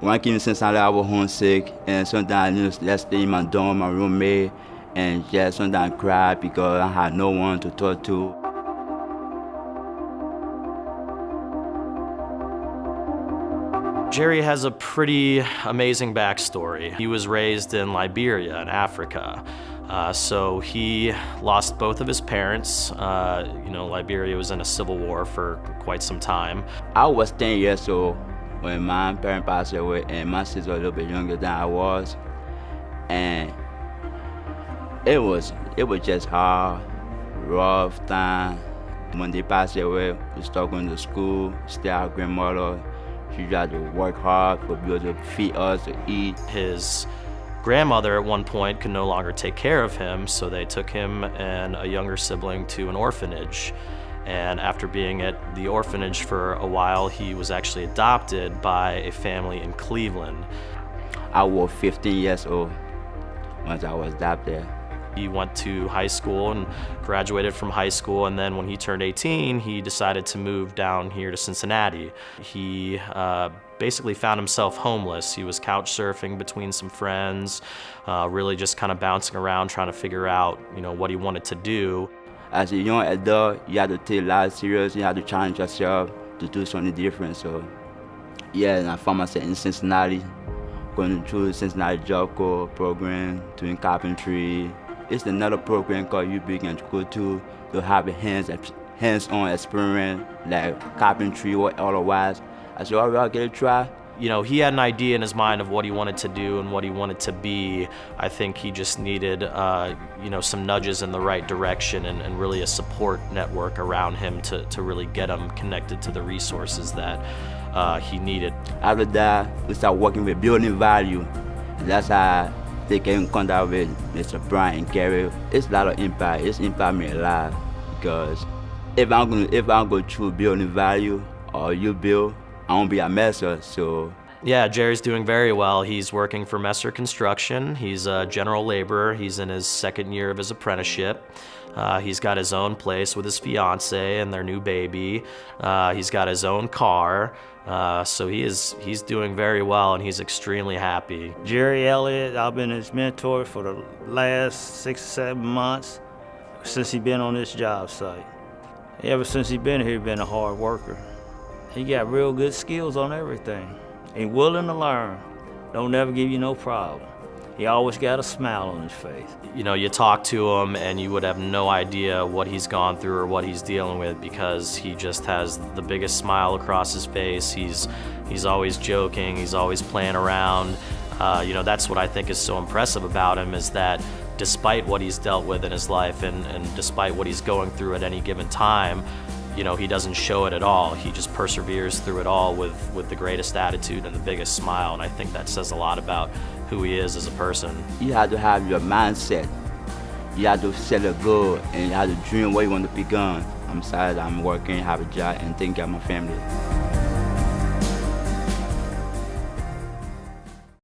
When I came to Cincinnati, I was homesick, and sometimes let's stay in my dorm, my roommate, and just sometimes cry because I had no one to talk to. Jerry has a pretty amazing backstory. He was raised in Liberia in Africa. So he lost both of his parents. Liberia was in a civil war for quite some time. I was 10 years old when my parents passed away, and my sister was a little bit younger than I was. And it was just hard, rough time. When they passed away, we started going to school, stay our grandmother. She tried to work hard for people to feed us, to eat. His grandmother at one point could no longer take care of him, so they took him and a younger sibling to an orphanage. And after being at the orphanage for a while, he was actually adopted by a family in Cleveland. I was 15 years old once I was adopted. He went to high school and graduated from high school, and then when he turned 18, he decided to move down here to Cincinnati. He basically found himself homeless. He was couch surfing between some friends, really just kind of bouncing around trying to figure out, what he wanted to do. As a young adult, you have to take life serious. You have to challenge yourself to do something different. So, yeah, and I found myself in Cincinnati, going through the Cincinnati Job Corps program, doing carpentry. It's another program called YouthBuild and go to have a hands-on experience, like carpentry or otherwise. I said, all right, I'll get a try. He had an idea in his mind of what he wanted to do and what he wanted to be. I think he just needed, some nudges in the right direction and really a support network around him to really get him connected to the resources that he needed. After that, we started working with Building Value. That's how they came in contact with Mr. Brian and Gary. It's a lot of impact. It's impacted me a lot because if I'm going through Building Value or YouthBuild, I won't be a messer, so. Yeah, Jerry's doing very well. He's working for Messer Construction. He's a general laborer. He's in his second year of his apprenticeship. He's got his own place with his fiance and their new baby. He's got his own car. So he's doing very well, and he's extremely happy. Jerry Elliott, I've been his mentor for the last 6 or 7 months since he's been on this job site. Ever since he's been here, he's been a hard worker. He got real good skills on everything. He willing to learn. Don't never give you no problem. He always got a smile on his face. You talk to him and you would have no idea what he's gone through or what he's dealing with because he just has the biggest smile across his face. He's always joking, he's always playing around. That's what I think is so impressive about him is that despite what he's dealt with in his life and despite what he's going through at any given time, he doesn't show it at all. He just perseveres through it all with the greatest attitude and the biggest smile, and I think that says a lot about who he is as a person. You have to have your mindset. You have to set a goal, and you have to dream where you want to become. I'm excited I'm working, have a job, and taking care of my family.